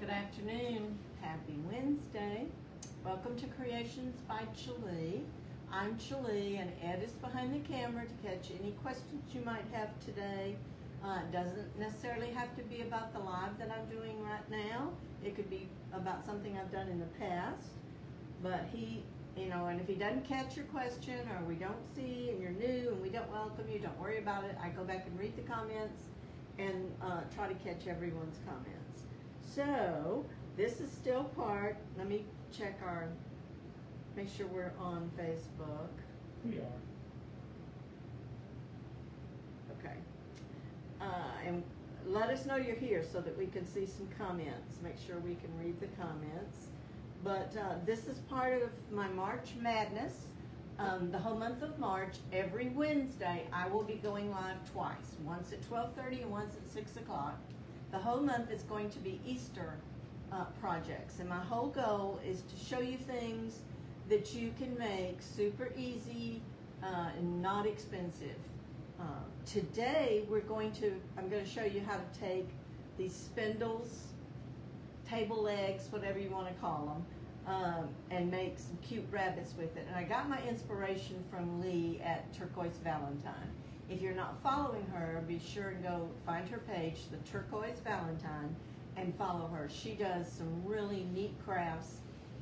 Good afternoon. Happy Wednesday. Welcome to Creations by Gwili. I'm Gwili, and Ed is behind the camera to catch any questions you might have today. It doesn't necessarily have to be about the live that I'm doing right now. It could be about something I've done in the past. But and if he doesn't catch your question, or we don't see, and you're new and we don't welcome you, don't worry about it. I go back and read the comments and try to catch everyone's comments. So this is still part. Let me check make sure we're on Facebook. We are. Okay. And let us know you're here so that we can see some comments. Make sure we can read the comments. But this is part of my March Madness. The whole month of March, every Wednesday, I will be going live twice. Once at 12:30 and once at 6 o'clock. The whole month is going to be Easter projects. And my whole goal is to show you things that you can make super easy and not expensive. Today, I'm going to show you how to take these spindles, table legs, whatever you want to call them, and make some cute rabbits with it. And I got my inspiration from Lee at Turquoise Valentine. If you're not following her, be sure and go find her page, the Turquoise Valentine, and follow her. She does some really neat crafts,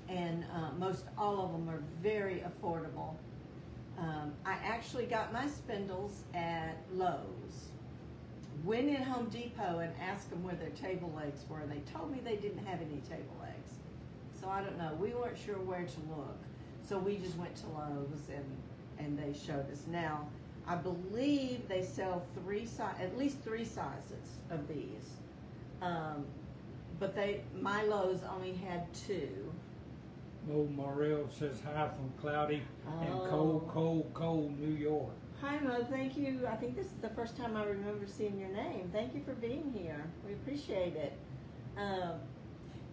and most all of them are very affordable. I actually got my spindles at Lowe's. Went in Home Depot and asked them where their table legs were. They told me they didn't have any table legs. So I don't know. We weren't sure where to look. So we just went to Lowe's and they showed us. Now, I believe they sell at least three sizes of these. But my Lowe's only had two. Mo Morrell says hi from cloudy and cold New York. Hi, Mo. Thank you. I think this is the first time I remember seeing your name. Thank you for being here. We appreciate it.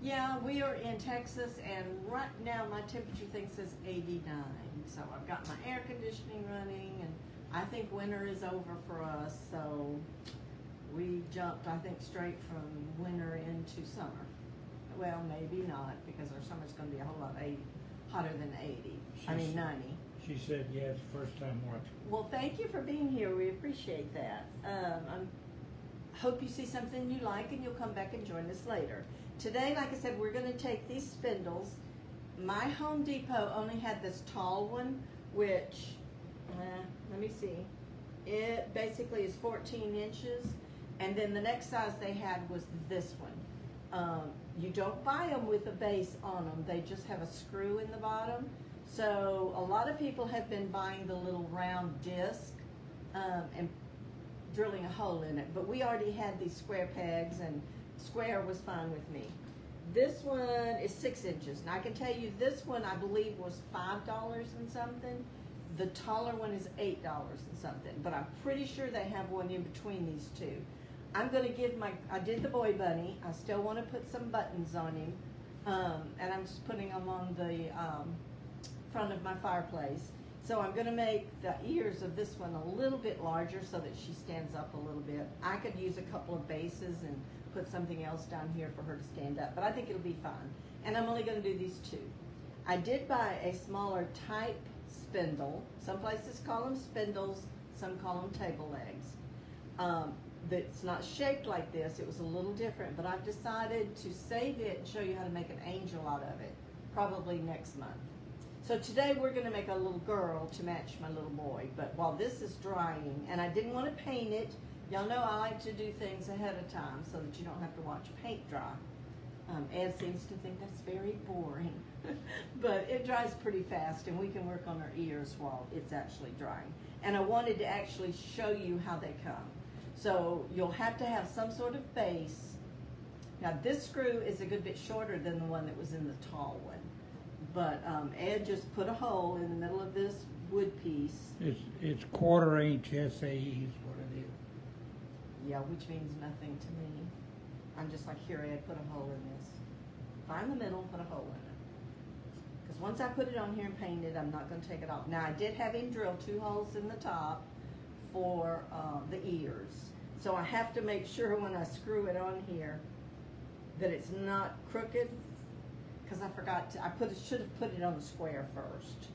Yeah, we are in Texas, and right now my temperature thing says 89. So I've got my air conditioning running, and I think winter is over for us. So we jumped, I think, straight from winter into summer. Well, maybe not, because our summer's going to be a whole lot hotter than 80. 90. She said yes, first time watching. Well, thank you for being here. We appreciate that. I hope you see something you like and you'll come back and join us later. Today, like I said, we're going to take these spindles. My Home Depot only had this tall one, which, let me see, it basically is 14 inches. And then the next size they had was this one. You don't buy them with a base on them. They just have a screw in the bottom. So a lot of people have been buying the little round disc and drilling a hole in it. But we already had these square pegs, and square was fine with me. This one is 6 inches. And I can tell you this one, I believe, was $5 and something. The taller one is $8 and something. But I'm pretty sure they have one in between these two. I'm going to I did the boy bunny. I still want to put some buttons on him. And I'm just putting them on the front of my fireplace. So I'm going to make the ears of this one a little bit larger so that she stands up a little bit. I could use a couple of bases and put something else down here for her to stand up, but I think it'll be fun. And I'm only going to do these two. I did buy a smaller type spindle. Some places call them spindles, some call them table legs. That's not shaped like this. It was a little different, but I've decided to save it and show you how to make an angel out of it, probably next month. So today we're going to make a little girl to match my little boy, but while this is drying, and I didn't want to paint it, y'all know I like to do things ahead of time so that you don't have to watch paint dry. Ed seems to think that's very boring, but it dries pretty fast, and we can work on our ears while it's actually drying. And I wanted to actually show you how they come. So you'll have to have some sort of base. Now this screw is a good bit shorter than the one that was in the tall one. But Ed just put a hole in the middle of this wood piece. It's 1/4 inch SAE is what it is. Yeah, which means nothing to me. I'm just like, here, Ed, put a hole in this. Find the middle, put a hole in it. Because once I put it on here and paint it, I'm not going to take it off. Now I did have him drill 2 holes in the top for the ears. So I have to make sure when I screw it on here that it's not crooked, because I forgot to, should have put it on the square first.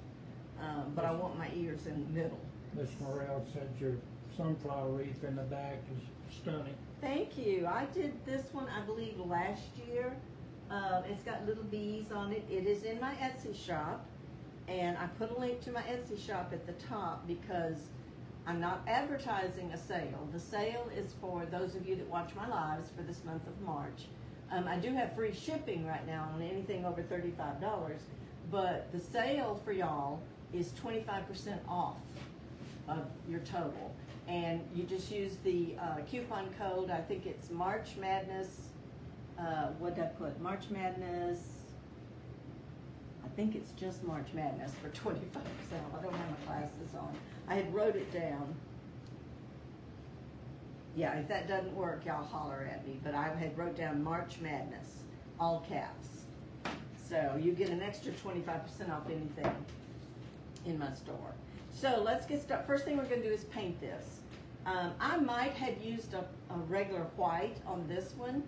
But I want my ears in the middle. Miss Morrell said your sunflower wreath in the back is stunning. Thank you. I did this one, I believe, last year. It's got little bees on it. It is in my Etsy shop, and I put a link to my Etsy shop at the top because I'm not advertising a sale. The sale is for those of you that watch my lives for this month of March. I do have free shipping right now on anything over $35, but the sale for y'all is 25% off of your total. And you just use the coupon code, I think it's March Madness, what did I put? March Madness, I think it's just March Madness for 25% off. I don't have my glasses on. I had wrote it down. Yeah, if that doesn't work, y'all holler at me. But I had wrote down March Madness, all caps. So you get an extra 25% off anything in my store. So let's get started. First thing we're going to do is paint this. I might have used a regular white on this one,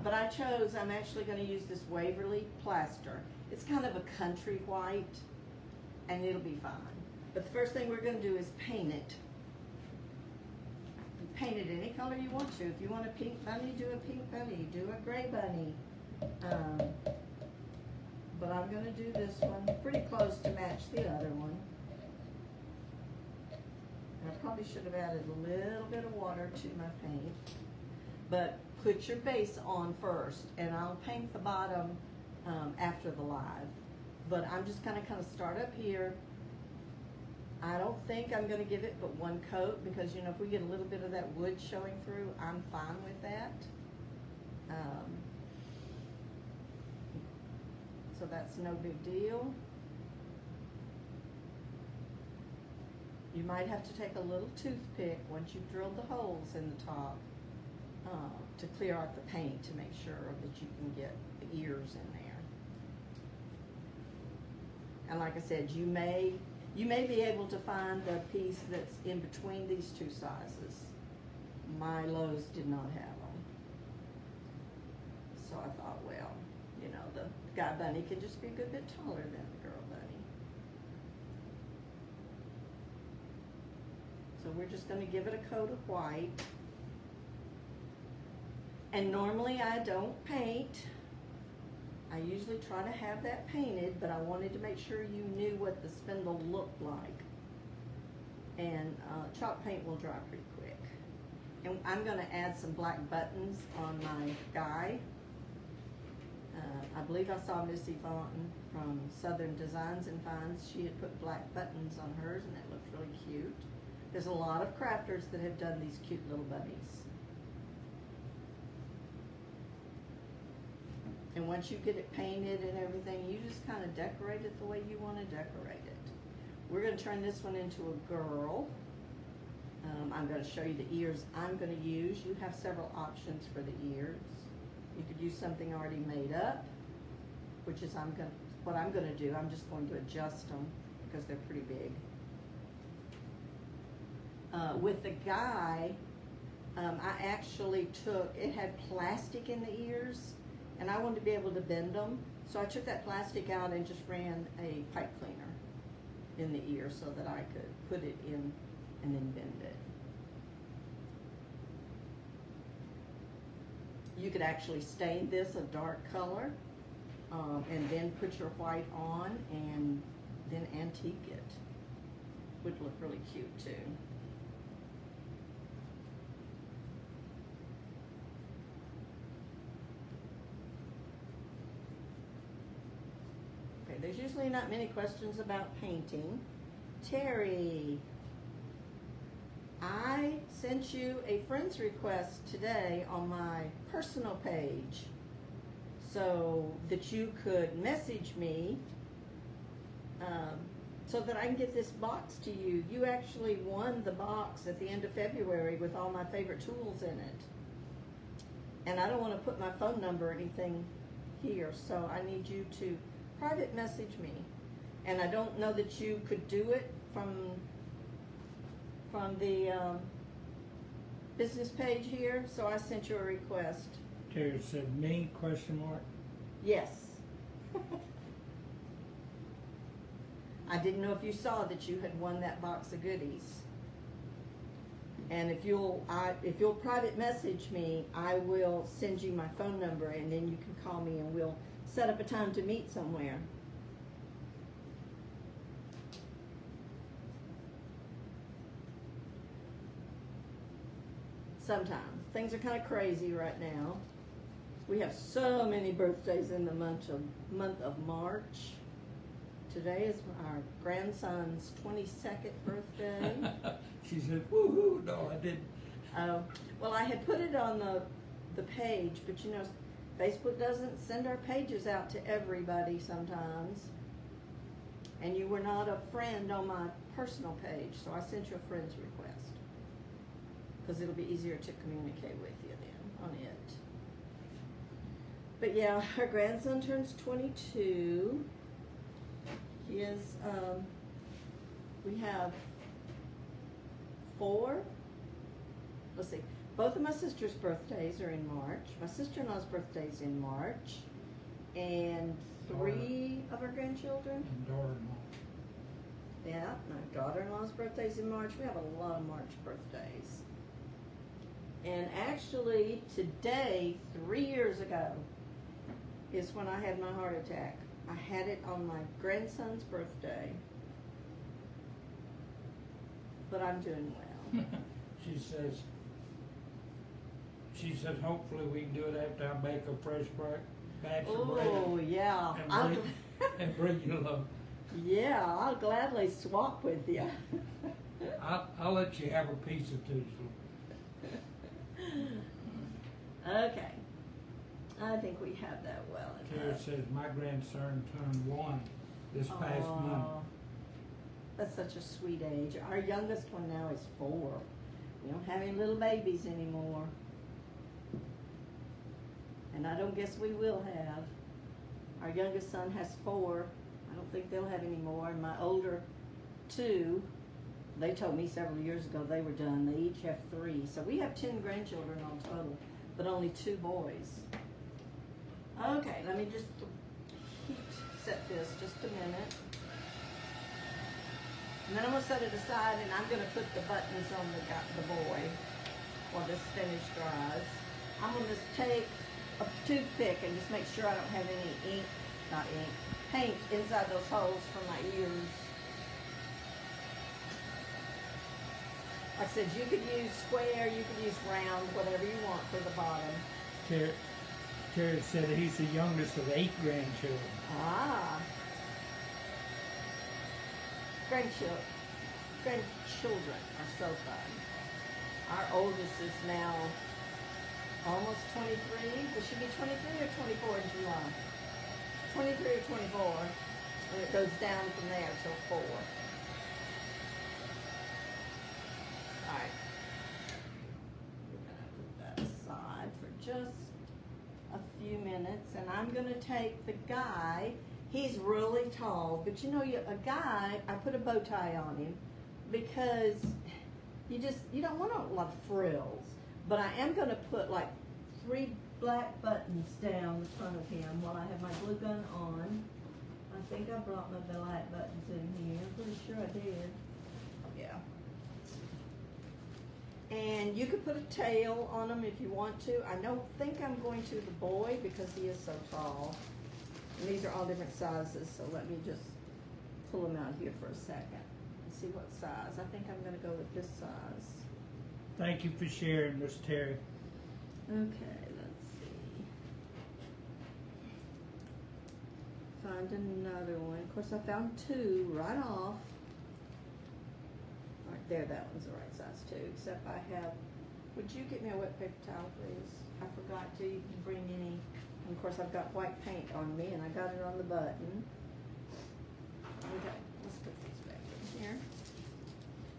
but I chose, I'm actually going to use this Waverly plaster. It's kind of a country white, and it'll be fine. But the first thing we're going to do is paint it. Paint it any color you want to. If you want a pink bunny, do a pink bunny. Do a gray bunny. But I'm going to do this one pretty close to match the other one. And I probably should have added a little bit of water to my paint. But put your base on first, and I'll paint the bottom after the live. But I'm just going to kind of start up here. I don't think I'm going to give it but one coat because, you know, if we get a little bit of that wood showing through, I'm fine with that. So that's no big deal. You might have to take a little toothpick once you've drilled the holes in the top to clear out the paint to make sure that you can get the ears in there. And like I said, you may be able to find the piece that's in between these two sizes. My Lowe's did not have them. So I thought, well, you know, the guy bunny can just be a good bit taller than the girl bunny. So we're just going to give it a coat of white. And normally I don't paint. I usually try to have that painted, but I wanted to make sure you knew what the spindle looked like. And chalk paint will dry pretty quick. And I'm going to add some black buttons on my guy. I believe I saw Missy Fontaine from Southern Designs and Finds. She had put black buttons on hers, and it looked really cute. There's a lot of crafters that have done these cute little bunnies. And once you get it painted and everything, you just kind of decorate it the way you want to decorate it. We're going to turn this one into a girl. I'm going to show you the ears I'm going to use. You have several options for the ears. You could use something already made up, which is what I'm going to do. I'm just going to adjust them because they're pretty big. With the guy, I actually it had plastic in the ears, and I wanted to be able to bend them. So I took that plastic out and just ran a pipe cleaner in the ear so that I could put it in and then bend it. You could actually stain this a dark color and then put your white on and then antique it. Would look really cute too. Okay, there's usually not many questions about painting. Terry, I sent you a friend's request today on my personal page so that you could message me so that I can get this box to you. You actually won the box at the end of February with all my favorite tools in it. And I don't want to put my phone number or anything here, so I need you to private message me. And I don't know that you could do it from the business page here, so I sent you a request Terry said, me, question mark? Yes. I didn't know if you saw that you had won that box of goodies. And if you'll private message me, I will send you my phone number, and then you can call me and we'll set up a time to meet somewhere. Sometimes. Things are kind of crazy right now. We have so many birthdays in the month of March. Today is our grandson's 22nd birthday. She said, woohoo, no, I didn't. Oh, well, I had put it on the page, but you know, Facebook doesn't send our pages out to everybody sometimes. And you were not a friend on my personal page, so I sent you a friend's request. Because it'll be easier to communicate with you then on it. But yeah, our grandson turns 22. He is, we have 4. Let's see. Both of my sister's birthdays are in March. My sister-in-law's birthday's in March. And 3 of our grandchildren. And daughter-in-law. Yeah, my daughter-in-law's birthday's in March. We have a lot of March birthdays. And actually, today, 3 years ago, is when I had my heart attack. I had it on my grandson's birthday. But I'm doing well. She says, hopefully we can do it after I make a fresh batch of bread. Oh, yeah. And bring you along. Yeah, I'll gladly swap with you. I'll let you have a piece or two. Okay. I think we have that well Terry enough. says, my grandson turned 1 this past month. That's such a sweet age. Our youngest one now is 4. We don't have any little babies anymore. And I don't guess we will have. Our youngest son has 4. I don't think they'll have any more. And my older 2, they told me several years ago they were done. They each have 3. So we have 10 grandchildren on total, but only 2 boys. Okay, let me just set this just a minute. And then I'm going to set it aside, and I'm going to put the buttons on the boy while this finish dries. I'm going to just take a toothpick and just make sure I don't have any paint inside those holes for my ears. Like I said, you could use square, you could use round, whatever you want for the bottom. Terry said he's the youngest of 8 grandchildren. Ah. Grandchildren are so fun. Our oldest is now almost 23. It should be 23 or 24 in July. 23 or 24. And it goes down from there till 4. Alright. We're going to put that aside for just a few minutes. And I'm going to take the guy. He's really tall, but you know, a guy, I put a bow tie on him because you don't want a lot of frills. But I am going to put like 3 black buttons down the front of him while I have my glue gun on. I think I brought my black buttons in here. I'm pretty sure I did. Yeah. And you could put a tail on him if you want to. I don't think I'm going to the boy because he is so tall. And these are all different sizes, so let me just pull them out here for a second and see what size. I think I'm going to go with this size. Thank you for sharing, Miss Terry. Okay, let's see. Find another one. Of course, I found 2 right off. Right there, that one's the right size too, except I have, would you get me a wet paper towel, please? I forgot to. You can bring any. And of course, I've got white paint on me, and I got it on the button. Okay, let's put these back in here.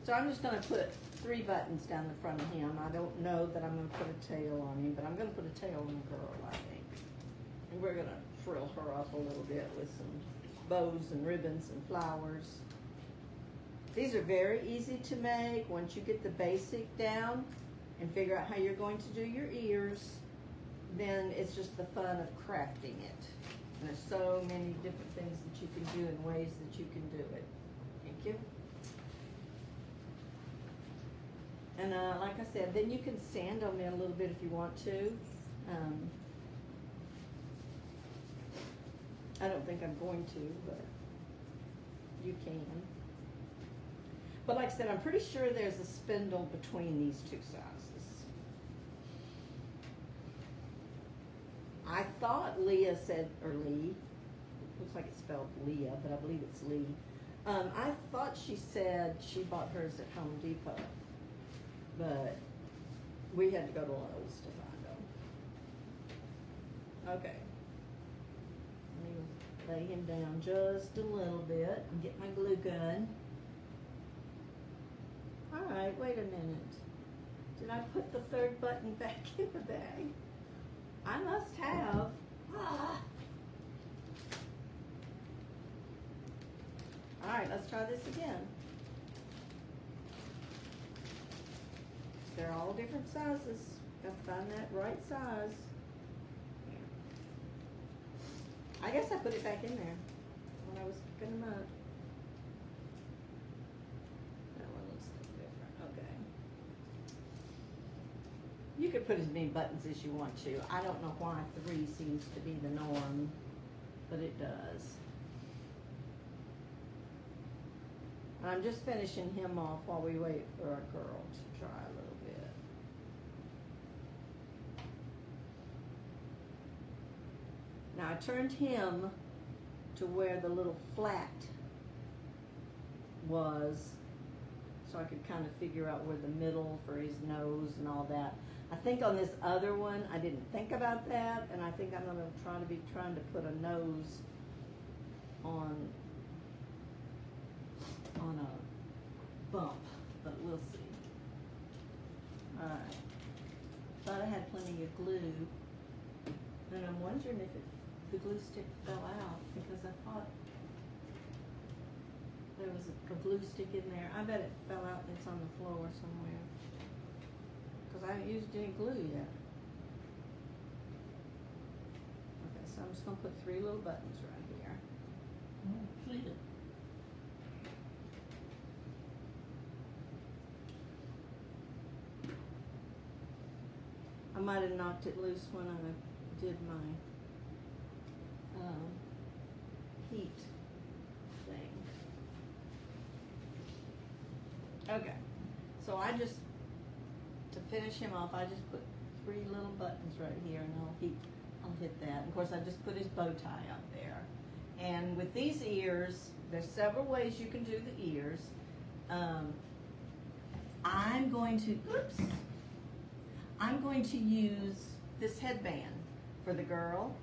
So I'm just going to put 3 buttons down the front of him. I don't know that I'm going to put a tail on him, but I'm going to put a tail on the girl, I think. And we're going to frill her up a little bit with some bows and ribbons and flowers. These are very easy to make once you get the basic down and figure out how you're going to do your ears. then it's just the fun of crafting it. And there's so many different things that you can do and ways that you can do it. Thank you. And like I said, then you can sand on there a little bit if you want to. I don't think I'm going to, but you can. But like I said, I'm pretty sure there's a spindle between these two sizes. I thought Leah said, or Lee, looks like it's spelled Leah, but I believe it's Lee. I thought she said she bought hers at Home Depot, but we had to go to Lowe's to find them. Okay. Let me lay him down just a little bit and get my glue gun. All right, wait a minute. Did I put the third button back in the bag? I must have. Ah. All right, let's try this again. They're all different sizes. Got to find that right size. I guess I put it back in there when I was picking them up. That one looks like different. Okay. You could put as many buttons as you want to. I don't know why 3 seems to be the norm, but it does. I'm just finishing him off while we wait for our girl to try a little bit. Now I turned him to where the little flat was, so I could kind of figure out where the middle for his nose and all that. I think on this other one, I didn't think about that, and I think I'm going to trying to put a nose on a bump, but we'll see. All right. Thought I had plenty of glue, and I'm wondering if the glue stick fell out, because I thought there was a glue stick in there. I bet it fell out and it's on the floor somewhere, because I haven't used any glue yet. Okay, so I'm just going to put 3 little buttons right here. See it. I might have knocked it loose when I did my heat thing. Okay, so to finish him off, I just put 3 little buttons right here, and I'll hit that. Of course, I just put his bow tie up there. And with these ears, there's several ways you can do the ears. I'm going to use this headband for the girl,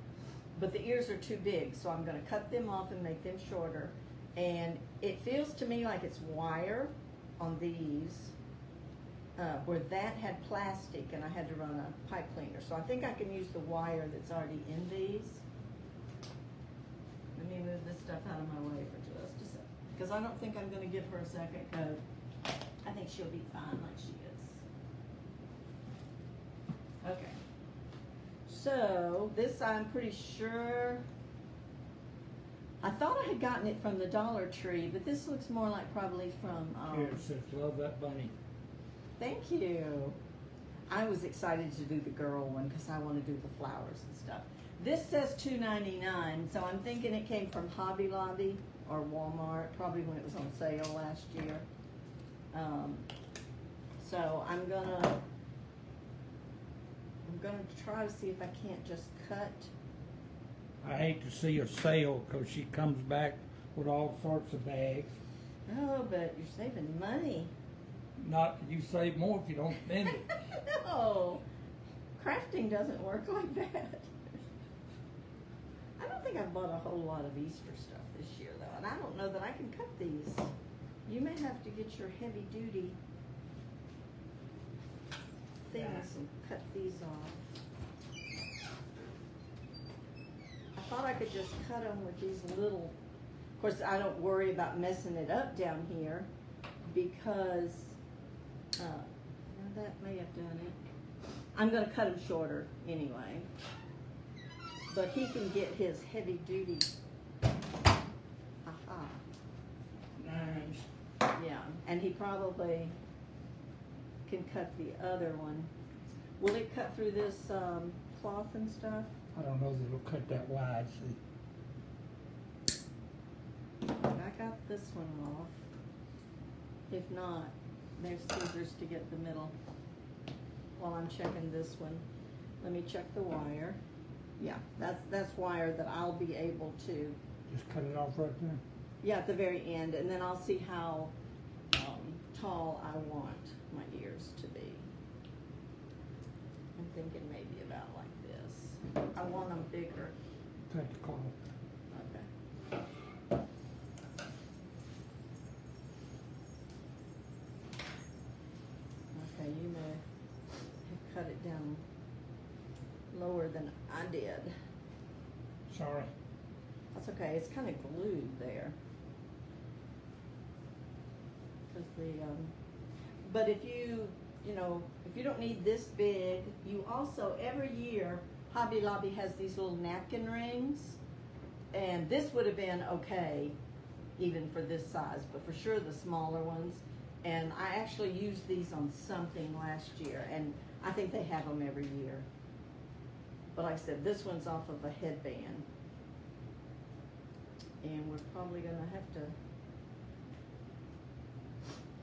but the ears are too big, so I'm going to cut them off and make them shorter. And it feels to me like it's wire on these, where that had plastic and I had to run a pipe cleaner. So I think I can use the wire that's already in these. Let me move this stuff out of my way for just a second, because I don't think I'm going to give her a second coat. I think she'll be fine like she is. Okay, so this I'm pretty sure, I thought I had gotten it from the Dollar Tree, but this looks more like probably from, Here it says, love that bunny. Thank you. I was excited to do the girl one because I want to do the flowers and stuff. This says $2.99, so I'm thinking it came from Hobby Lobby or Walmart, probably when it was on sale last year. So I'm gonna try to see if I can't just cut. I hate to see her sale because she comes back with all sorts of bags. Oh, but you're saving money. Not you save more if you don't spend it. No, crafting doesn't work like that. I don't think I've bought a whole lot of Easter stuff this year, though, and I don't know that I can cut these. You may have to get your heavy-duty things and cut these off. I thought I could just cut them with these little, of course I don't worry about messing it up down here because, now that may have done it. I'm going to cut him shorter anyway. But he can get his heavy duty. Aha. Nice. Yeah, and he probably can cut the other one. Will it cut through this cloth and stuff? I don't know that it'll cut that wide, see. I got this one off. If not, there's scissors to get the middle. While I'm checking this one, let me check the wire. Yeah, that's wire that I'll be able to. Just cut it off right there. Yeah, at the very end, and then I'll see how tall I want my ears to be. I'm thinking maybe about like this. I want them bigger. Cut the cloth. Okay. Okay, you may have cut it down lower than I did. Sorry. That's okay. It's kind of glued there. But if you don't need this big, you also, every year, Hobby Lobby has these little napkin rings, and this would have been okay even for this size, but for sure the smaller ones. And I actually used these on something last year, and I think they have them every year. But like I said, this one's off of a headband, and we're probably going to have to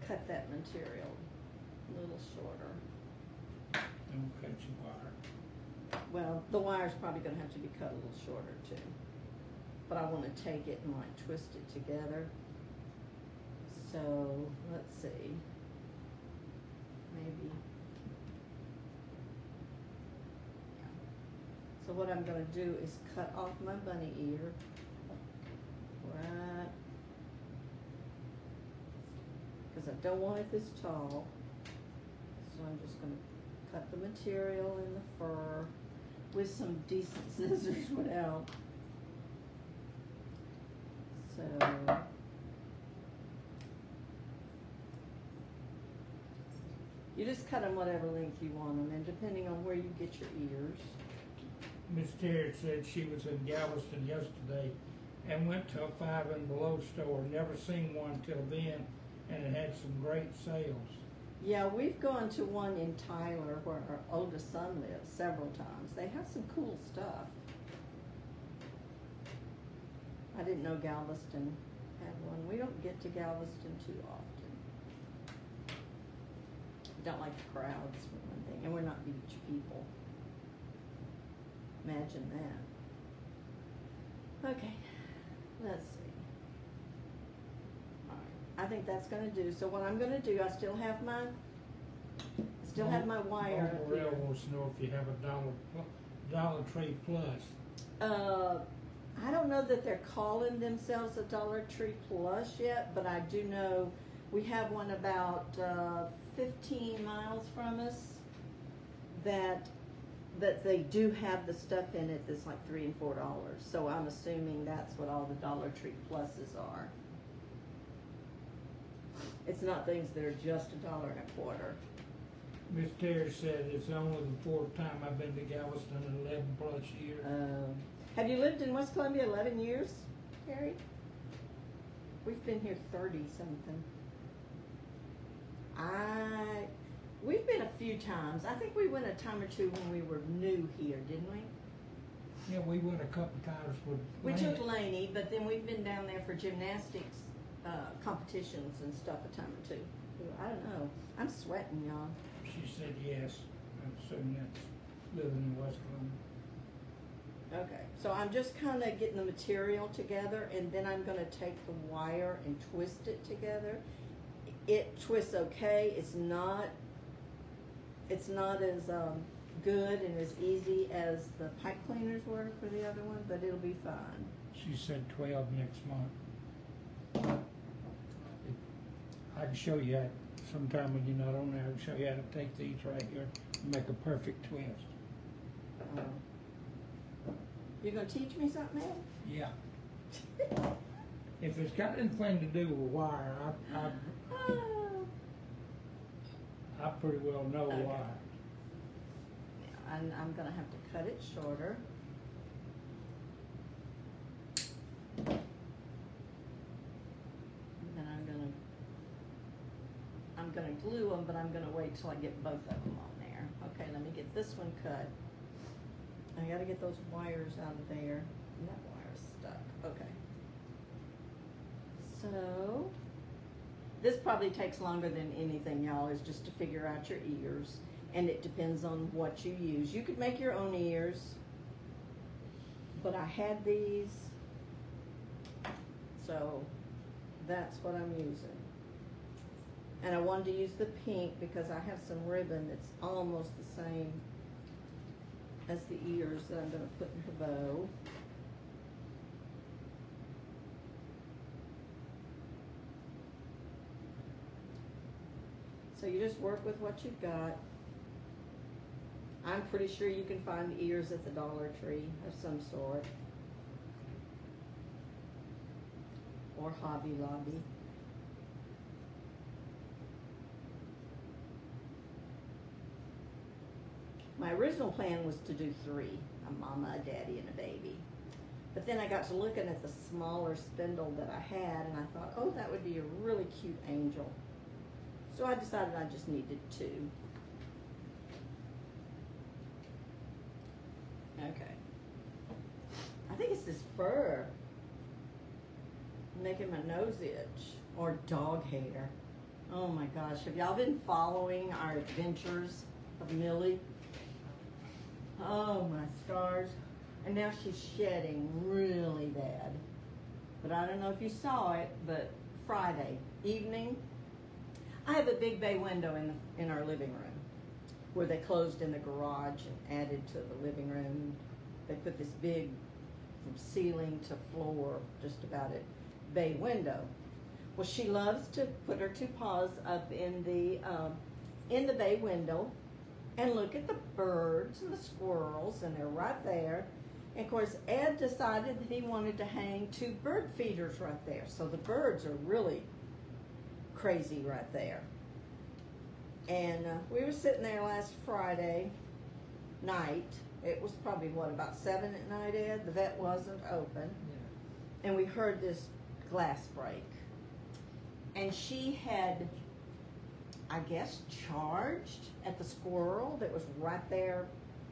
cut that material a little shorter. Don't cut your wire. Well, the wire's probably going to have to be cut a little shorter too. But I want to take it and like twist it together. So let's see. Maybe. Yeah. So what I'm going to do is cut off my bunny ear. Right. Because I don't want it this tall. So I'm just going to cut the material in the fur with some decent scissors would help. So you just cut them whatever length you want them, and depending on where you get your ears. Miss Terry said she was in Galveston yesterday and went to a 5 and Below store. Never seen one till then, and it had some great sales. Yeah, we've gone to one in Tyler where our oldest son lives several times. They have some cool stuff. I didn't know Galveston had one. We don't get to Galveston too often. Don't like the crowds for one thing, and we're not beach people. Imagine that. Okay, let's see. All right, I think that's going to do. So what I'm going to do, I still have my wire. Uncle Rail wants to know if you have a Dollar Tree Plus. I don't know that they're calling themselves a Dollar Tree Plus yet, but I do know we have one about 15 miles from us that they do have the stuff in it that's like $3 and $4. So I'm assuming that's what all the Dollar Tree Pluses are. It's not things that are just $1.25. Miss Terry said it's only the 4th time I've been to Galveston in 11 plus years. Have you lived in West Columbia 11 years, Terry? We've been here 30-something. We've been a few times. I think we went a time or two when we were new here, didn't we? Yeah, we went a couple times with We Laney. took Laney, but then we've been down there for gymnastics competitions and stuff a time or two. I don't know. I'm sweating, y'all. She said yes. I'm assuming that's living in West Columbia. Okay, so I'm just kind of getting the material together, and then I'm going to take the wire and twist it together. It twists okay. It's not as good and as easy as the pipe cleaners were for the other one, but it'll be fine. She said 12 next month. I can show you that sometime when you're not on there. I can show you how to take these right here and make a perfect twist. You're going to teach me something else? Yeah. If it's got anything to do with wire, I pretty well know Okay. wire. and I'm going to have to cut it shorter. And then I'm going to glue them, but I'm going to wait till I get both of them on there. Okay, let me get this one cut. I got to get those wires out of there. And that wire's stuck. Okay. So this probably takes longer than anything, y'all, is just to figure out your ears. And it depends on what you use. You could make your own ears, but I had these, so that's what I'm using. And I wanted to use the pink because I have some ribbon that's almost the same as the ears that I'm going to put in her bow. So you just work with what you've got. I'm pretty sure you can find ears at the Dollar Tree of some sort. Or Hobby Lobby. My original plan was to do 3, a mama, a daddy, and a baby. But then I got to looking at the smaller spindle that I had, and I thought, oh, that would be a really cute angel. So I decided I just needed 2. Okay. I think it's this fur making my nose itch, or dog hair. Oh my gosh, have y'all been following our adventures of Millie? Oh my stars. And now she's shedding really bad. But I don't know if you saw it, but Friday evening, I have a big bay window in our living room where they closed in the garage and added to the living room. They put this big, from ceiling to floor, just about it, bay window. Well, she loves to put her 2 paws up in the bay window and look at the birds and the squirrels, and they're right there. And of course, Ed decided that he wanted to hang 2 bird feeders right there. So the birds are really crazy right there. And we were sitting there last Friday night. It was probably, what, about 7 at night, Ed? The vet wasn't open. Yeah. And we heard this glass break. And she had, I guess, charged at the squirrel that was right there,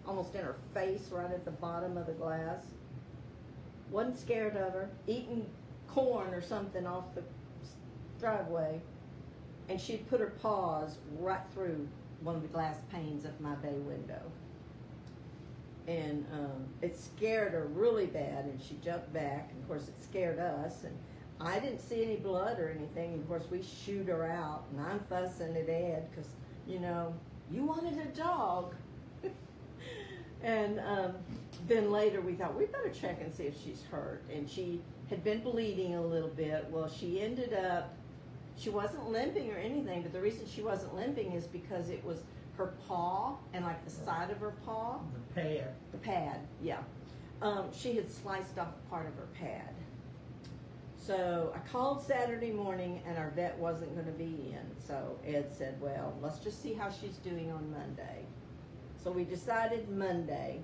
almost in her face, right at the bottom of the glass. Wasn't scared of her, eating corn or something off the driveway. And she'd put her paws right through one of the glass panes of my bay window. And it scared her really bad, and she jumped back. And of course, it scared us. And I didn't see any blood or anything. And of course, we shooed her out, and I'm fussing at Ed because, you know, you wanted a dog. And then later we thought, we better check and see if she's hurt. And she had been bleeding a little bit. Well, she ended up, she wasn't limping or anything, but the reason she wasn't limping is because it was her paw and like the side of her paw. The pad. The pad, yeah. She had sliced off part of her pad. So I called Saturday morning and our vet wasn't going to be in. So Ed said, well, let's just see how she's doing on Monday. So we decided Monday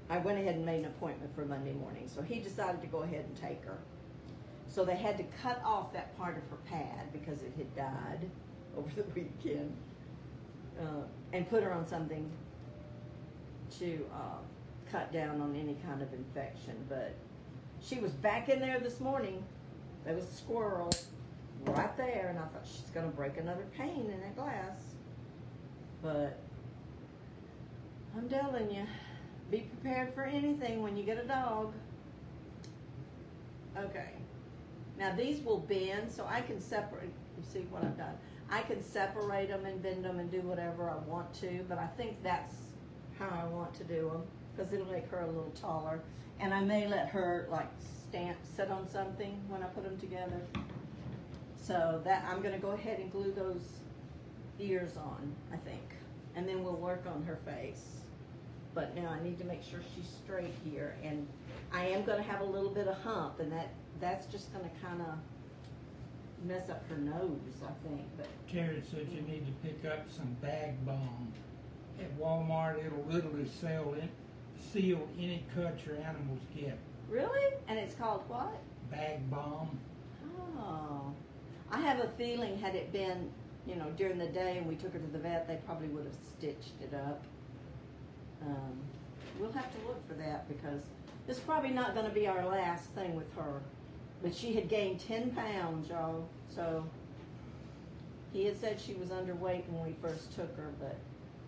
I went ahead and made an appointment for Monday morning. So he decided to go ahead and take her. So they had to cut off that part of her pad because it had died over the weekend and put her on something to cut down on any kind of infection. But she was back in there this morning. There was a squirrel right there, and I thought she's going to break another pane in that glass. But I'm telling you, be prepared for anything when you get a dog. Okay. Now these will bend, so I can separate. You see what I've done? I can separate them and bend them and do whatever I want to, but I think that's how I want to do them because it'll make her a little taller. And I may let her like sit on something when I put them together. So that I'm going to go ahead and glue those ears on, I think, and then we'll work on her face. But now I need to make sure she's straight here, and I am going to have a little bit of hump, and that's just going to kind of mess up her nose, I think. But Terry said you need to pick up some bag balm. At Walmart, it'll literally seal any cut your animals get. really? And it's called what? Bag balm. Oh. I have a feeling had it been, during the day and we took her to the vet, they probably would have stitched it up. We'll have to look for that because this is probably not going to be our last thing with her. But she had gained 10 pounds, y'all. So he had said she was underweight when we first took her, but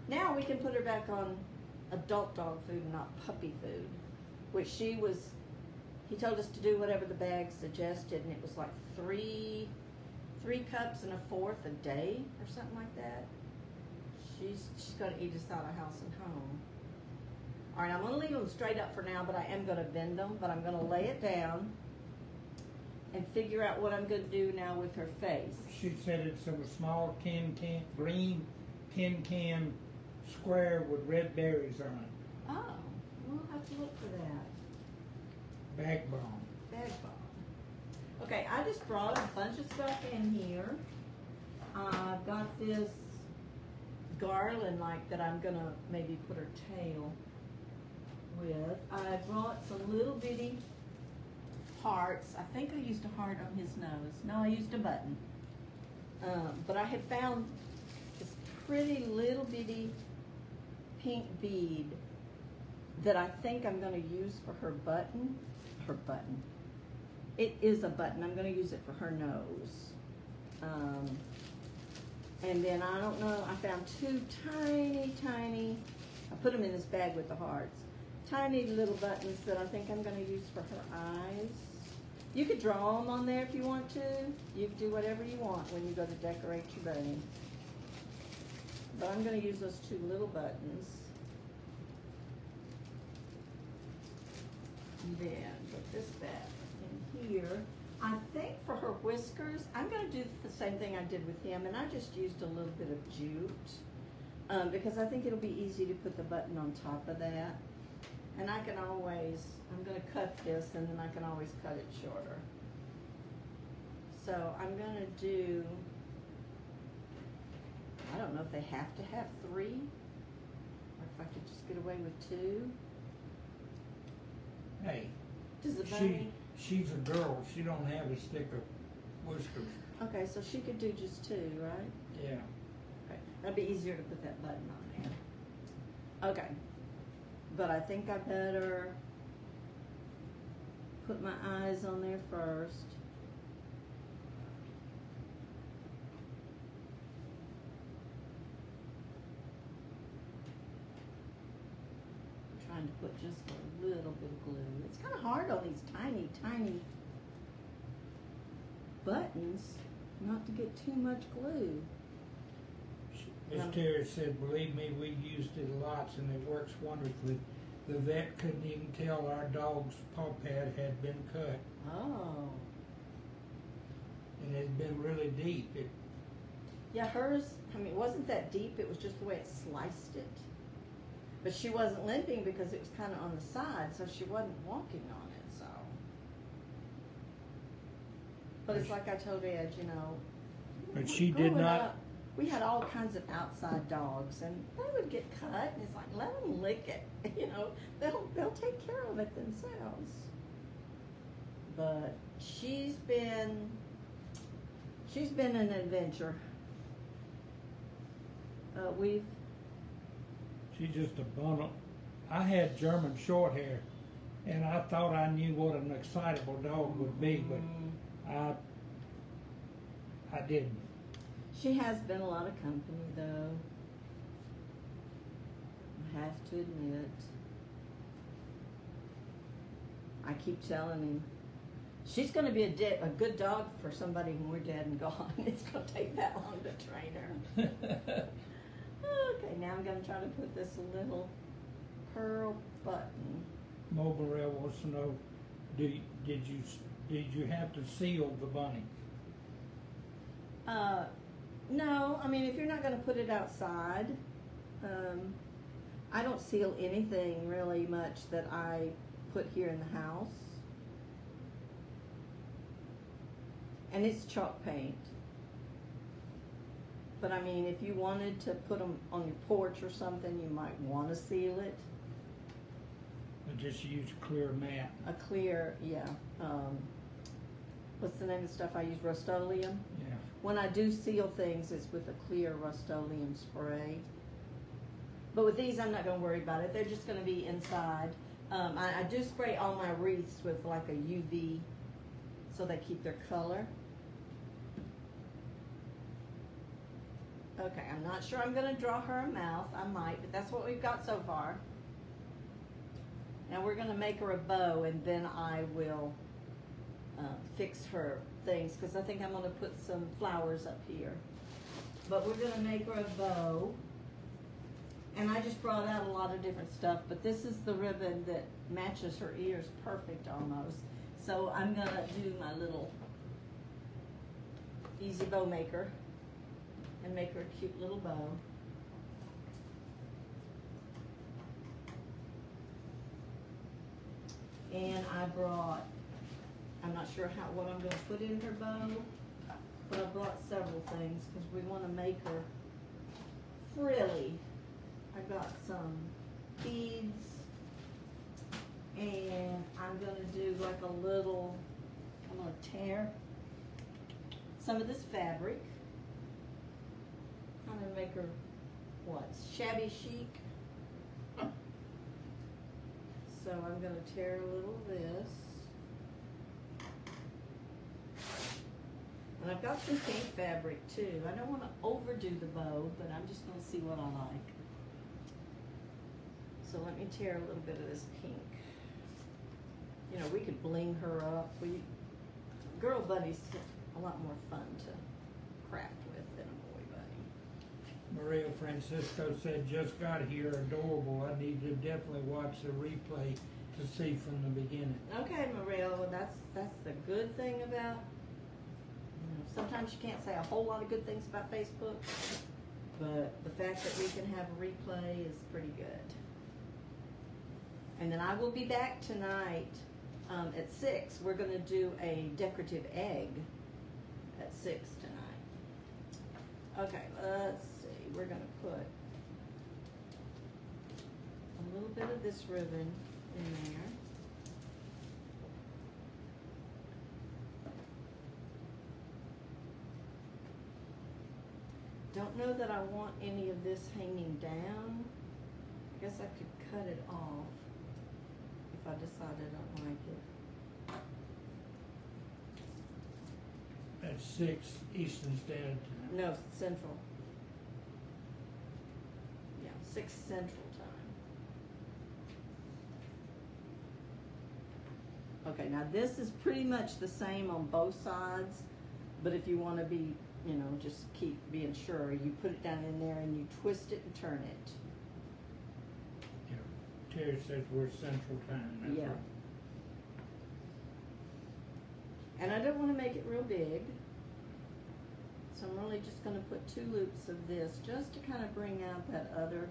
now we can put her back on adult dog food and not puppy food, which he told us to do whatever the bag suggested, and it was like three cups and a fourth a day or something like that. She's going to eat us out of house and home. All right, I'm going to leave them straight up for now, but I am going to bend them, but I'm going to lay it down and figure out what I'm going to do now with her face. She said it's a small green tin can square with red berries on it. Oh, we'll have to look for that. Bag balm. Bag balm. Okay, I just brought a bunch of stuff in here. I've got this garland that I'm going to maybe put her tail with. I brought some little bitty hearts. I think I used a heart on his nose. No, I used a button. But I had found this pretty little bitty pink bead that I think I'm going to use for her button. Her button. It is a button. I'm going to use it for her nose. And then I don't know, I found two tiny, I put them in this bag with the hearts. Tiny little buttons that I think I'm going to use for her eyes. You could draw them on there if you want to. You can do whatever you want when you go to decorate your bunny. But I'm going to use those two little buttons. And then put this back in here. I think for her whiskers, I'm going to do the same thing I did with him, and I just used a little bit of jute because I think it'll be easy to put the button on top of that. And I can always, I'm going to cut this, and then I can always cut it shorter. So I'm going to do, I don't know if they have to have 3, or if I could just get away with 2. Hey, Does the bunny? She's a girl. She don't have a stick of whiskers. Okay, so she could do just 2, right? Yeah. Okay, that'd be easier to put that button on there. Okay, but I think I better put my eyes on there first. I'm trying to put just a little bit of glue. It's kind of hard on these tiny buttons not to get too much glue. As Terry said, believe me, we used it lots and it works wonderfully. The vet couldn't even tell our dog's paw pad had been cut. Oh. And it had been really deep. Yeah, hers, I mean, it wasn't that deep. It was just the way it sliced it. But she wasn't limping because it was kind of on the side, so she wasn't walking on it, so. But it's like I told Ed, But she did not. We had all kinds of outside dogs, and they would get cut, and it's like, let them lick it. They'll take care of it themselves. But she's been an adventure. She's just a bundle. I had German short hair, and I thought I knew what an excitable dog would be, but I didn't. She has been a lot of company, though. I have to admit. I keep telling him, she's going to be a good dog for somebody when we're dead and gone. It's going to take that long to train her. Okay, now I'm going to try to put this little pearl button. Mobile wants to know, did you have to seal the bunny? No, I mean, if you're not going to put it outside, I don't seal anything really much that I put here in the house. And it's chalk paint. But I mean, if you wanted to put them on your porch or something, you might want to seal it. But just use clear matte. A clear, yeah. What's the name of the stuff I use? Rust-Oleum? Yeah. When I do seal things, it's with a clear Rust-Oleum spray. But with these, I'm not going to worry about it. They're just going to be inside. I do spray all my wreaths with like a UV so they keep their color. Okay, I'm not sure I'm going to draw her a mouth. I might, but that's what we've got so far. Now we're going to make her a bow, and then I will fix her things, because I think I'm going to put some flowers up here. But we're going to make her a bow. And I just brought out a lot of different stuff, but this is the ribbon that matches her ears perfect almost. So I'm going to do my little easy bow maker and make her a cute little bow. And I brought, I'm not sure what I'm going to put in her bow, but I brought several things because we want to make her frilly. I got some beads, and I'm going to do like a little, I'm going to tear some of this fabric, kind of make her, what, shabby chic. So I'm going to tear a little of this. And I've got some pink fabric too. I don't want to overdo the bow, but I'm just going to see what I like. So let me tear a little bit of this pink. You know, we could bling her up. Girl bunny's a lot more fun to craft with than a boy bunny. Maria Francisco said, just got here, adorable. I need to definitely watch the replay to see from the beginning. Okay, Maria, well that's the good thing about, sometimes you can't say a whole lot of good things about Facebook, but the fact that we can have a replay is pretty good. And then I will be back tonight at 6. We're going to do a decorative egg at 6 tonight. Okay, let's see. We're going to put a little bit of this ribbon in there. Don't know that I want any of this hanging down. I guess I could cut it off if I decide I don't like it. That's 6 Eastern Standard Time. No, Central. Yeah, 6 Central Time. Okay, now this is pretty much the same on both sides, but if you want to be, just keep being sure, you put it down in there and you twist it and turn it. Terry says we're Central Time. That's Yeah. right. And I don't want to make it real big, so I'm really just going to put 2 loops of this just to kind of bring out the other.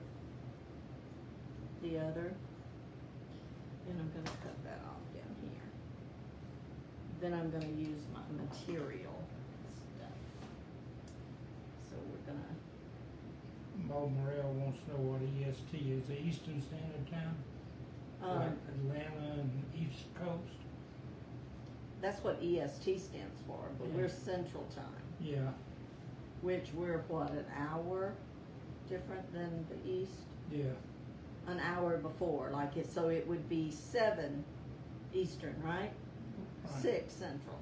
And I'm going to cut that off down here. Then I'm going to use my material stuff. So we're going to. Bob Morrell wants to know what EST is. The Eastern Standard Time? Like Atlanta and East Coast? That's what EST stands for, but Yeah. we're Central Time. Yeah. Which we're, what, an hour different than the East? Yeah. An hour before, so it would be 7 Eastern, right? Right. 6 Central.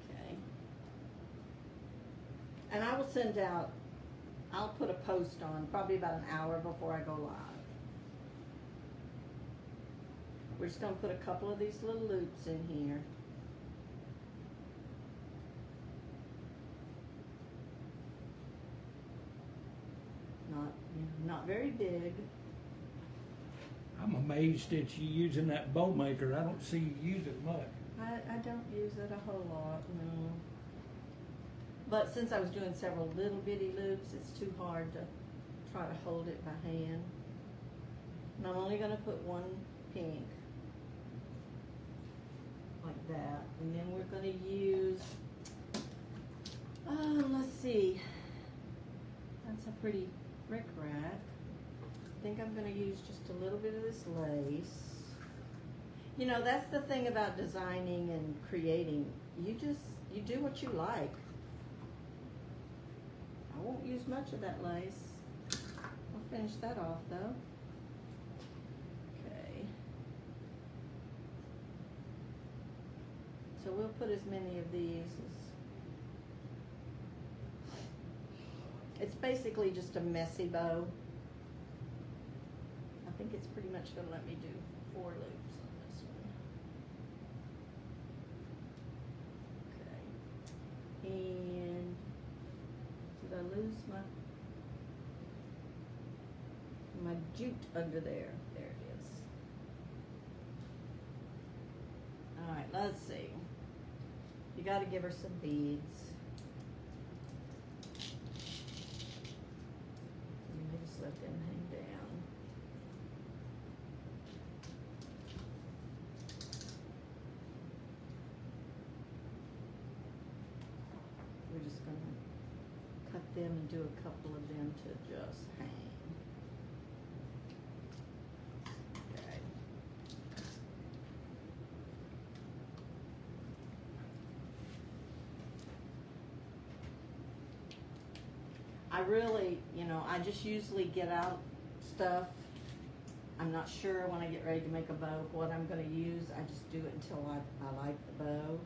Okay. And I will send out, I'll put a post on probably about an hour before I go live. We're just going to put a couple of these little loops in here. Not very big. I'm amazed that you're using that bow maker. I don't see you use it much. I don't use it a whole lot, no. But since I was doing several little bitty loops, it's too hard to try to hold it by hand. And I'm only going to put 1 pink. like that. And then we're going to use, let's see, that's a pretty rickrack. I think I'm going to use just a little bit of this lace. You know, that's the thing about designing and creating. You do what you like. I won't use much of that lace. I'll finish that off though. Okay. So we'll put as many of these as, it's basically just a messy bow. I think it's pretty much going to let me do 4 loops on this one. Okay. And did I lose my jute under there? There it is. All right, let's see. You got to give her some beads. Just let them hang down. We're just going to cut them and do a couple of them to just hang. Okay. I really, you know, I just usually get out stuff. I'm not sure when I get ready to make a bow what I'm going to use. I just do it until I like the bow.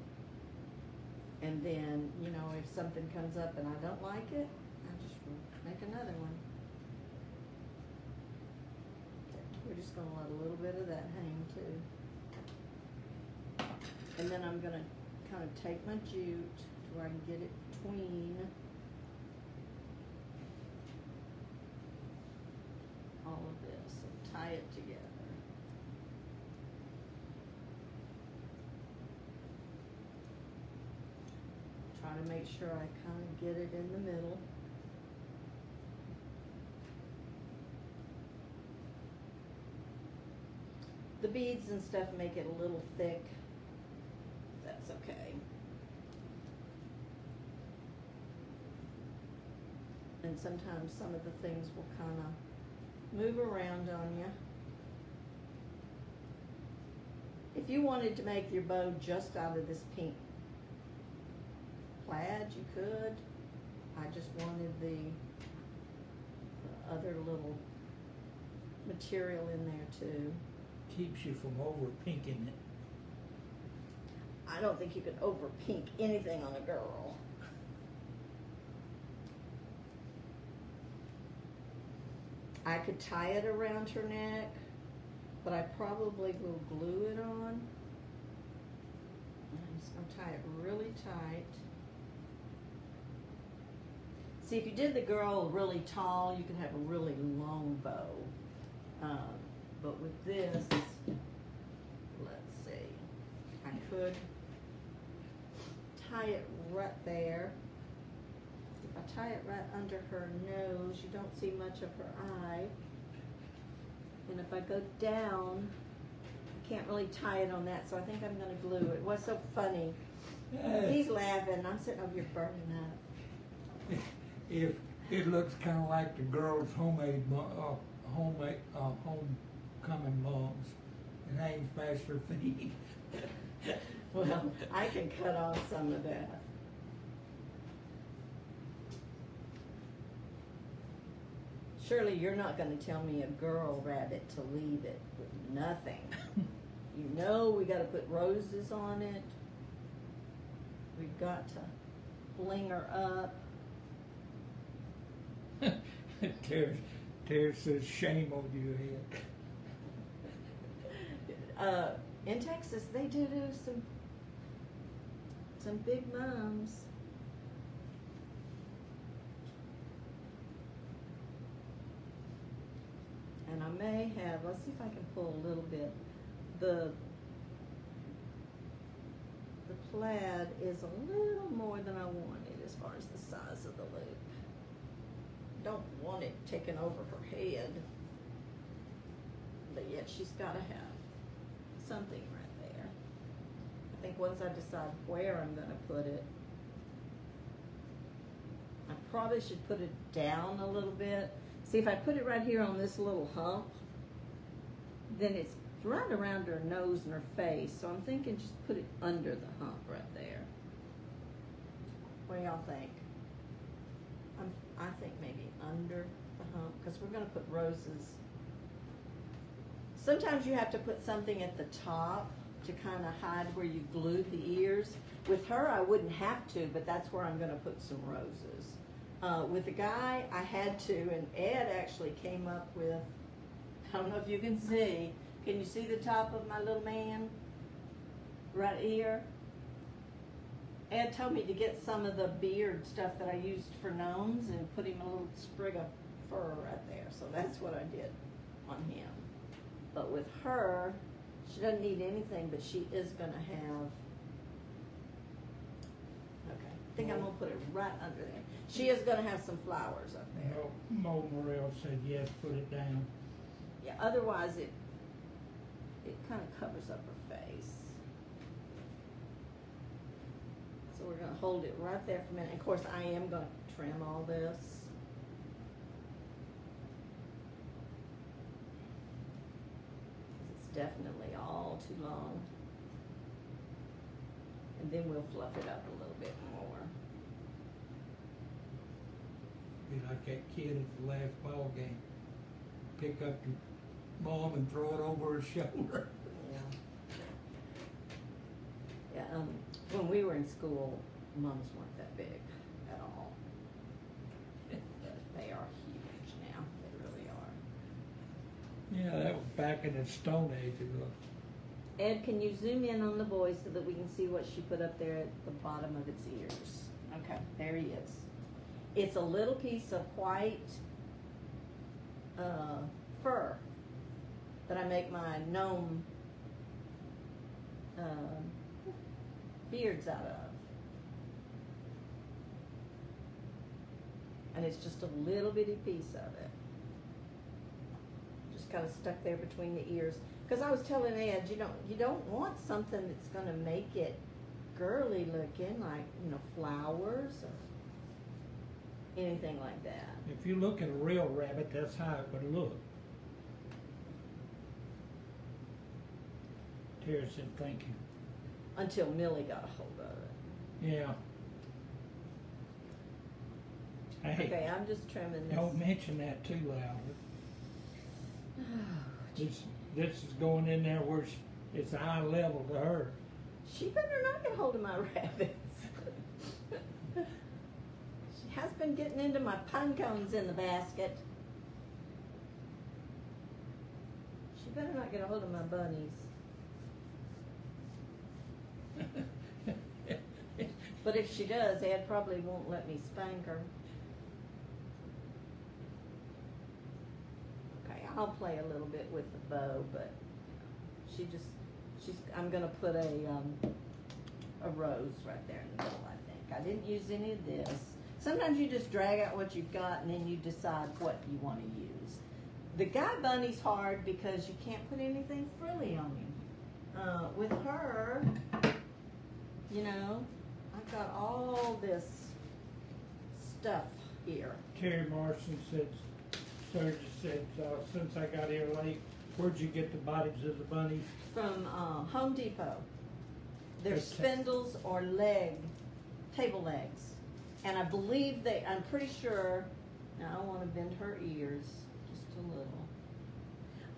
And then, you know, if something comes up and I don't like it, I just make another one. Okay, we're just going to let a little bit of that hang too. And then I'm going to kind of take my jute to where I can get it between all of this and tie it together. Try to make sure I kind of get it in the middle. The beads and stuff make it a little thick. That's okay. And sometimes some of the things will kind of move around on you. If you wanted to make your bow just out of this pink plaid, you could. I just wanted the other little material in there too. Keeps you from over pinking it. I don't think you could over pink anything on a girl. I could tie it around her neck, but I probably will glue it on. I'm just going to tie it really tight. See, if you did the girl really tall, you could have a really long bow. But with this, let's see, I could tie it right there. If I tie it right under her nose, you don't see much of her eye. And if I go down, I can't really tie it on that, so I think I'm going to glue it. What's so funny? He's laughing. I'm sitting over here burning up. If it looks kind of like the girls' homemade homecoming mugs, it hangs past her feet. Well, I can cut off some of that. Surely you're not going to tell me a girl rabbit to leave it with nothing. You know we got to put roses on it. We've got to bling her up. Terry says, shame on you, Ed. In Texas, they do some big mums. And I may have, let's see if I can pull a little bit. The plaid is a little more than I wanted as far as the size of the loop. Don't want it taken over her head, but yet she's got to have something right there. I think once I decide where I'm going to put it, I probably should put it down a little bit. See, if I put it right here on this little hump, then it's right around her nose and her face. So I'm thinking just put it under the hump right there. What do y'all think? I think maybe under the hump, because we're going to put roses. Sometimes you have to put something at the top to kind of hide where you glued the ears. With her, I wouldn't have to, but that's where I'm going to put some roses. With the guy, I had to, and Ed actually came up with, I don't know if you can see. Can you see the top of my little man? Right here. Ed told me to get some of the beard stuff that I used for gnomes and put him a little sprig of fur right there. So that's what I did on him. But with her, she doesn't need anything, but she is going to have, okay, I think I'm going to put it right under there. She is going to have some flowers up there. Mo Morrell said yes, put it down. Yeah, otherwise it kind of covers up her face. So we're going to hold it right there for a minute. Of course, I am going to trim all this. It's definitely all too long. And then we'll fluff it up a little bit more. Be like that kid at the last ball game. Pick up your mom and throw it over her shoulder. Yeah, when we were in school, mums weren't that big at all. But they are huge now. They really are. Yeah, that was back in the Stone Age. Ed, can you zoom in on the boy so that we can see what she put up there at the bottom of its ears? Okay, there he is. It's a little piece of white fur that I make my gnome beards out of. And it's just a little bitty piece of it. Just kind of stuck there between the ears. Because I was telling Ed, you don't want something that's going to make it girly looking, like, flowers or anything like that. If you look at a real rabbit, that's how it would look. Terry said thank you. Until Millie got a hold of it. Yeah. Hey, Okay, I'm just trimming this. don't mention that too loud. This is going in there where it's eye level to her. She better not get hold of my rabbits. She has been getting into my pine cones in the basket. She better not get a hold of my bunnies. But if she does, Ed probably won't let me spank her. Okay, I'll play a little bit with the bow, but I'm gonna put a rose right there in the middle, I think. I didn't use any of this. Sometimes you just drag out what you've got and then you decide what you want to use. The guy bunny's hard because you can't put anything frilly on him. With her, I've got all this stuff here. Terry Morrison said, Sturgis said, since I got here late, where'd you get the bodies of the bunnies? From Home Depot. They're Okay. spindles or table legs. And I believe I'm pretty sure, now I want to bend her ears just a little.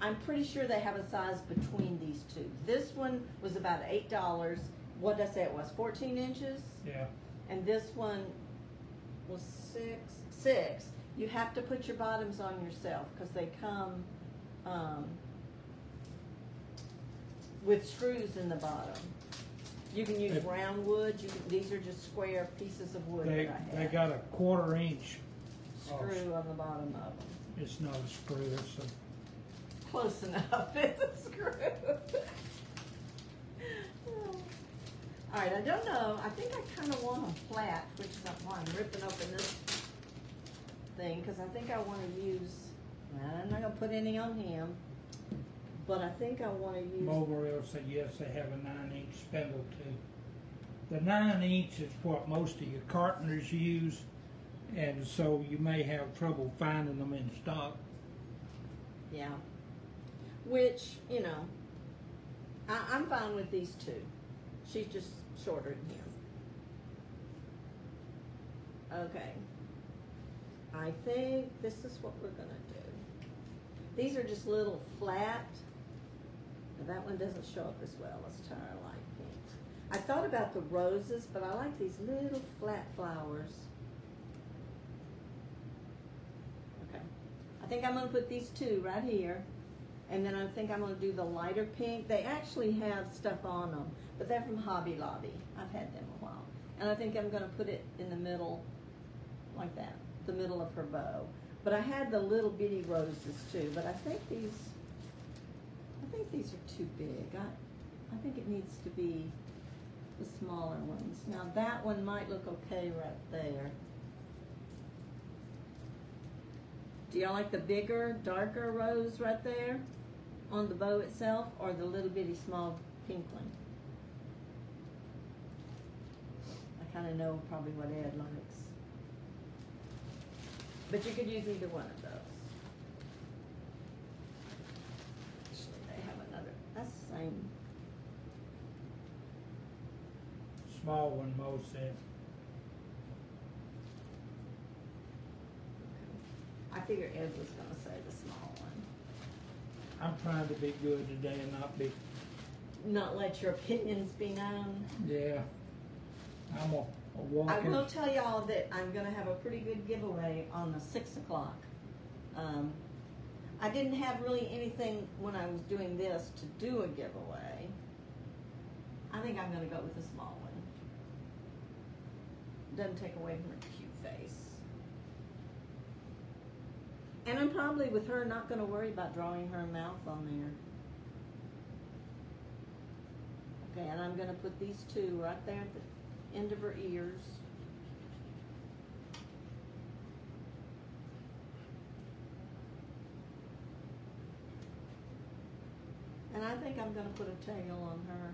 I'm pretty sure they have a size between these two. This one was about $8. What did I say it was, 14 inches? Yeah. And this one was six. You have to put your bottoms on yourself because they come with screws in the bottom. You can use round wood. These are just square pieces of wood that I have. They got a 1/4 inch Screw on the bottom of them. It's not a screw, it's a... Close enough. It's a screw. All right, I don't know. I think I kind of want them flat, which is why I'm ripping open this thing, because I think I want to use, I'm not going to put any on him, but I think I want to use. Mulberry said yes, they have a 9-inch spindle too. The 9-inch is what most of your carpenters use, and so you may have trouble finding them in stock. Yeah. Which, you know, I'm fine with these two. She's just shorter than him. Okay. I think this is what we're going to do. These are just little flat. Now that one doesn't show up as well. Let's try our light pinks. I thought about the roses, but I like these little flat flowers. Okay. I think I'm going to put these two right here. And then I think I'm going to do the lighter pink. They actually have stuff on them, but they're from Hobby Lobby. I've had them a while. And I think I'm going to put it in the middle, like that, the middle of her bow. But I had the little bitty roses too, but I think these are too big. I think it needs to be the smaller ones. Now that one might look okay right there. Do y'all like the bigger, darker rose right there on the bow itself, or the little bitty small pink one? I kind of know probably what Ed likes. But you could use either one of those. Actually, they have another, that's the same. Small one, Mo says. I figure Ed was going to say the small one. I'm trying to be good today and not be. Not let your opinions be known. Yeah. I'm a I walking. will tell y'all that I'm going to have a pretty good giveaway on the 6 o'clock. I didn't have really anything when I was doing this to do a giveaway. I think I'm going to go with the small one. Doesn't take away from her cute face. And I'm probably with her not going to worry about drawing her mouth on there. Okay, and I'm going to put these two right there at the end of her ears. And I think I'm going to put a tail on her.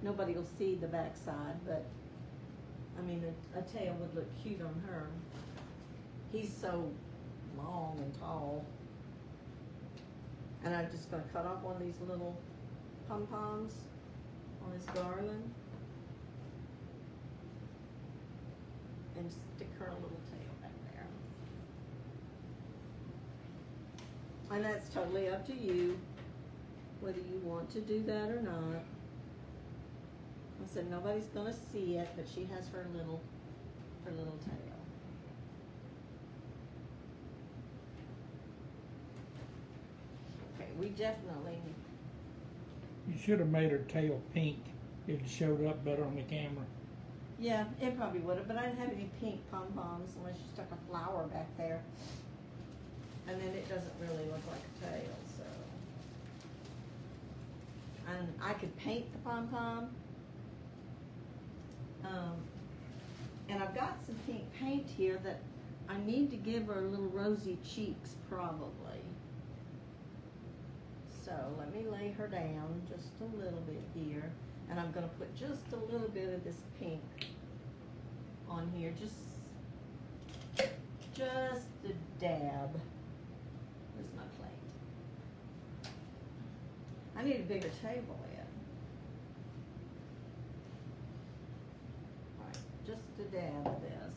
Nobody will see the backside, but I mean, a tail would look cute on her. He's so long and tall. And I'm just going to cut off one of these little pom-poms on this garland. And stick her a little tail back there. And that's totally up to you, whether you want to do that or not. I said nobody's gonna see it, but she has her little tail. Okay, we definitely. You should have made her tail pink. It showed up better on the camera. Yeah, it probably would have, but I didn't have any pink pom-poms unless you stuck a flower back there. And then it doesn't really look like a tail, so. And I could paint the pom-pom. And I've got some pink paint here that I need to give her little rosy cheeks, probably. So let me lay her down just a little bit here. And I'm going to put just a little bit of this pink on here, just a dab. Where's my plate? I need a bigger table, Ed. All right, just a dab of this.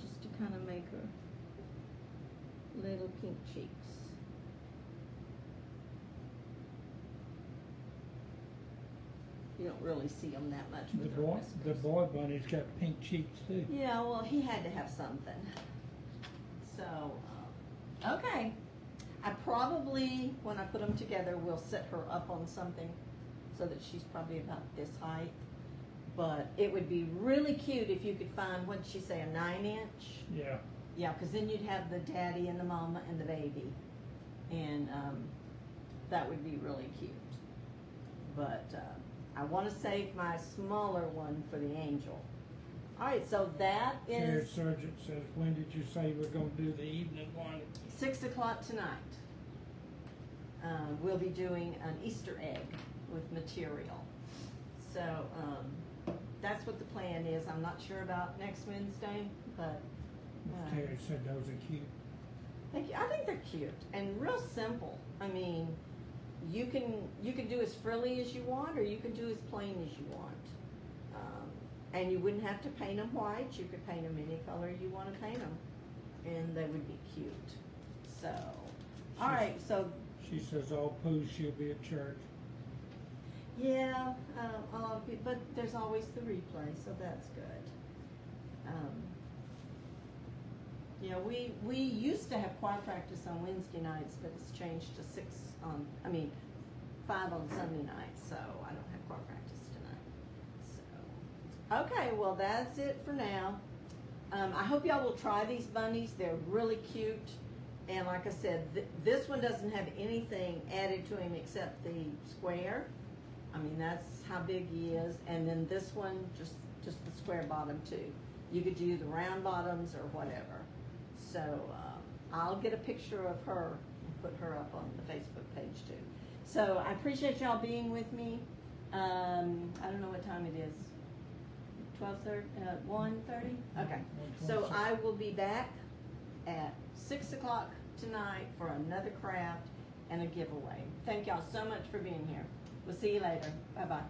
Just to kind of make her little pink cheeks. You don't really see them that much with her whiskers. The boy bunny's got pink cheeks too. Yeah, well, he had to have something. So, okay. I probably, when I put them together, will set her up on something so that she's probably about this height. But it would be really cute if you could find, what'd she say, a 9-inch? Yeah. Yeah, because then you'd have the daddy and the mama and the baby. And that would be really cute. But I want to save my smaller one for the angel. All right, so that Sheriff is Sergeant says, when did you say we're gonna do the evening one? 6 o'clock tonight. We'll be doing an Easter egg with material. So that's what the plan is. I'm not sure about next Wednesday, but Terry said those are cute. thank you. I think they're cute and real simple. I mean, you can do as frilly as you want, or you can do as plain as you want. And you wouldn't have to paint them white. You could paint them any color you want to paint them, and they would be cute. So, all right. So She says all pools she'll be at church. yeah, a lot of people, but there's always the replay, so that's good. Yeah, we used to have choir practice on Wednesday nights, but it's changed to 5 on Sunday nights, so I don't have choir practice tonight. So, okay, well that's it for now. I hope y'all will try these bunnies. They're really cute, and like I said, this one doesn't have anything added to him except the square. I mean, that's how big he is, and then this one just the square bottom too. You could do the round bottoms or whatever. So I'll get a picture of her and put her up on the Facebook page too. So I appreciate y'all being with me. I don't know what time it is. 12:30, 1:30? Okay. So I will be back at 6 o'clock tonight for another craft and a giveaway. Thank y'all so much for being here. We'll see you later. Bye-bye.